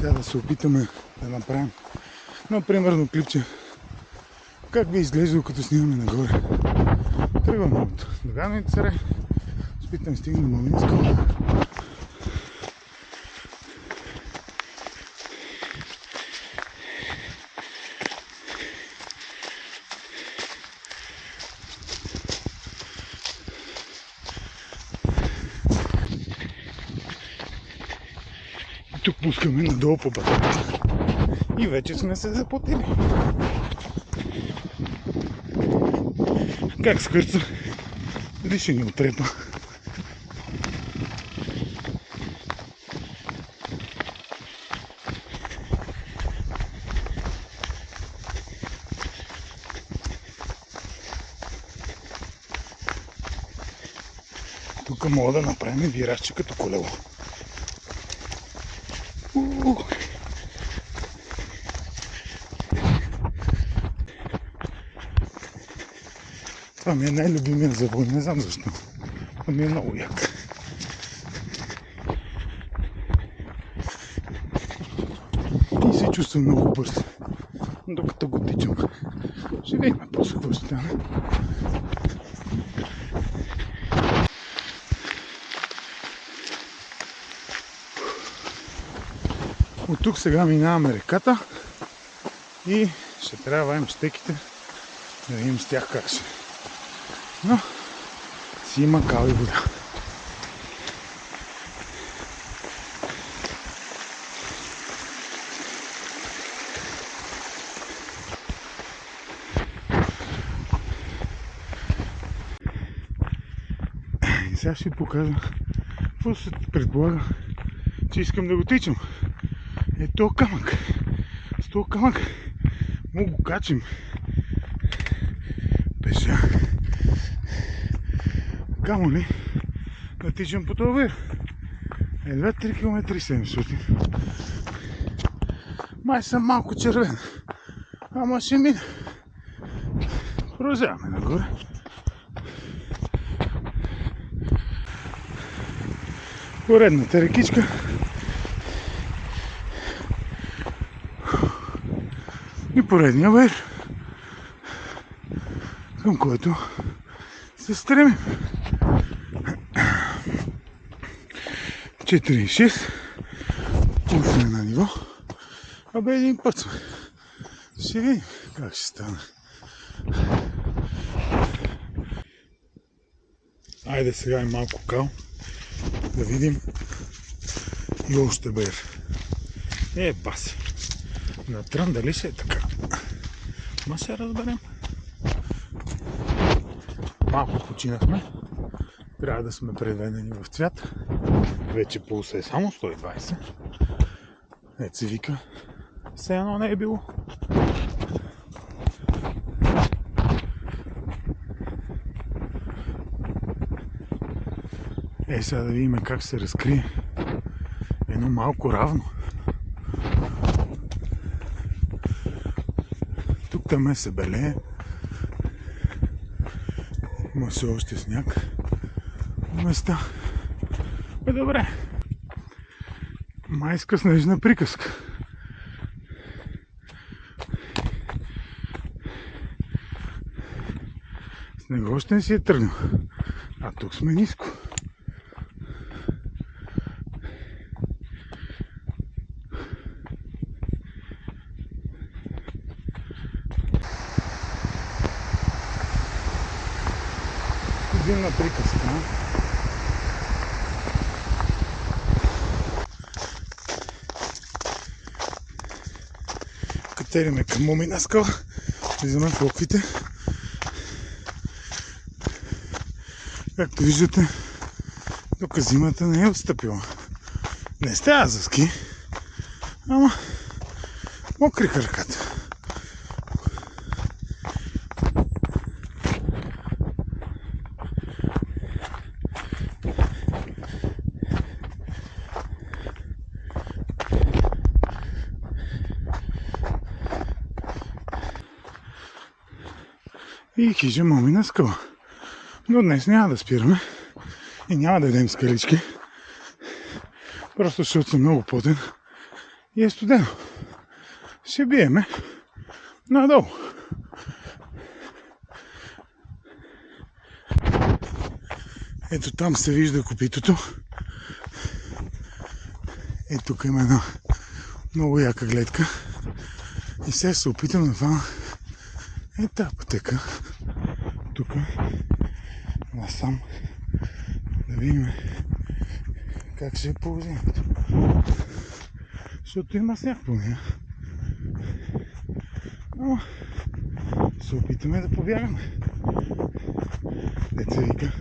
Сега да се опитаме да направим примерно клипче как би изглеждало като снимаме нагоре. Тръгваме от Догановите сараи, опитам стигна до Малина скала. Тук пускаме надолу по батарията и вече сме се заплатили. Как скърца? Дали ще ни отрепа? Тук мога да направим виражче като колело. Това ми е най-любимият завой, не знам защо. Това ми е много як. И се чувствам много бърз, докато го тичам. Ще видим после какво ще стане. От тук сега минаваме реката и ще трябва да вадим щеките, да видим с тях как ще. Но си има кал и вода. И сега ще ви покажа какво се предполага, че искам да го тичам. Е този камък. С този камък мога го качим пеша. Камо ли да тичам по този вир. Едва 3 км 700. Май съм малко червен. Ама ще мина. Продължаваме нагоре. Поредната рекичка. И поредния вир, към който се стремим. 4,6. Ушне на ниво. Абе един път сме. Ще видим как ще стане. Айде сега е малко кал. Да видим и още вир. Баси. На трън дали ще е така? Ма ще разберем. Малко починахме. Трябва да сме преведени в цвят. Вече пулса е само 120. Ето се вика. Все едно не е било. Сега да видим как се разкрие. Едно малко равно. Тук там се белее. Има се още сняг. Места. Добре. Майска снежна приказка. Снега още не си е тръгнал. А тук сме ниско. Зимна приказка. Катериме към Момина скала. Влизаме в Локвите. Както виждате, тук зимата не е отстъпила. Не става за ски, ама мокриха ръката. И хижа Момина скала. Но днес няма да спираме и няма да ядем скалички. Просто защото съм много потен и е студено. Ще биеме надолу. Ето там се вижда копитото. Ето тук има една много яка гледка. И сега се опитам да фана тази пътека. Тук насам. Да видим как ще е положението. Защото има сняг по нея. Но се опитаме да побягаме. Деца вика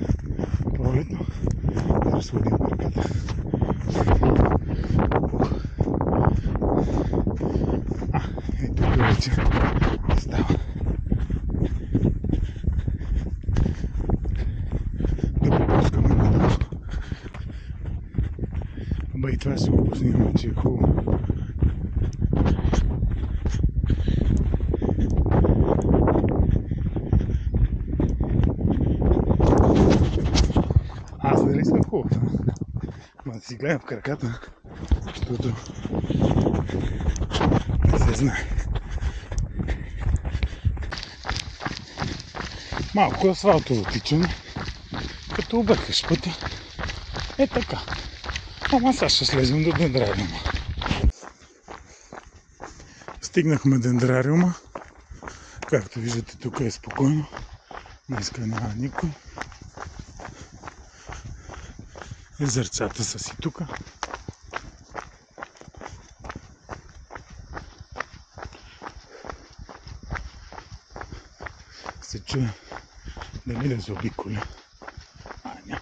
пролетно да разходим ръката. Ето тук вече става. Да попускаме надолу. Ама и това ще го поснимаме, че е хубаво. Аз дали съм хубав? Ма да си гледам в краката, защото не се знае. Малко асфалтово тичане, като объркаш пътя. Е така. Ама сега ще слезем до дендрариума. Стигнахме дендрариума. Както виждате, тук е спокойно. Днеска няма никой. Езерцата са си тук. Се чуя дали да заобиколя. Няма.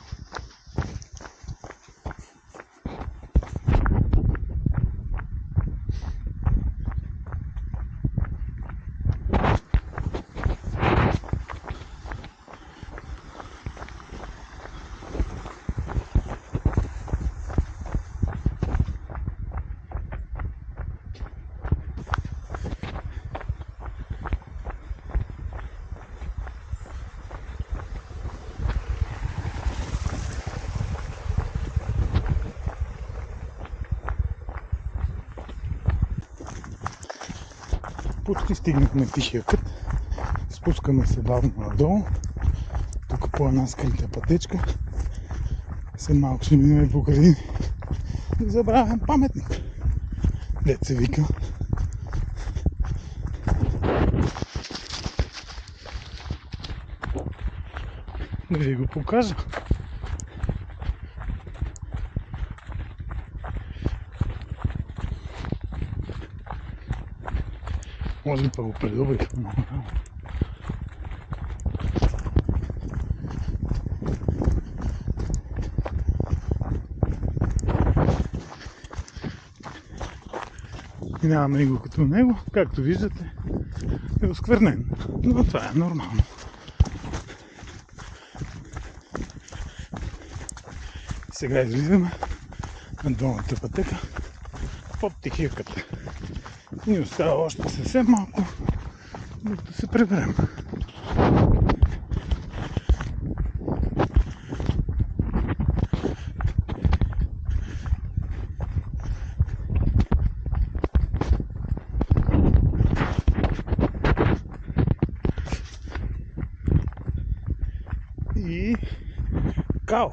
Почти стигнахме тихия път. Спускаме се бавно надолу. Тук по една скрита пътечка. След малко ще минем покрай забравен паметник. Дет се вика. Да ви го покажа. Може би па го предобрих много рано. Минаваме го като него, както виждате, е осквернен, но това е нормално. Сега излизаме на долната пътека под тихия кът. Ни остава още съвсем малко, да се приберем. И као!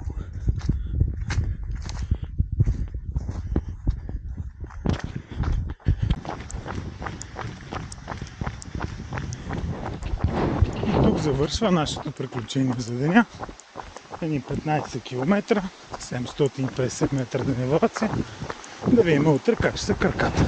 Завършва нашето приключение за деня. Едни 15 км, 750 метра денивация. Да видим утре как ще са краката.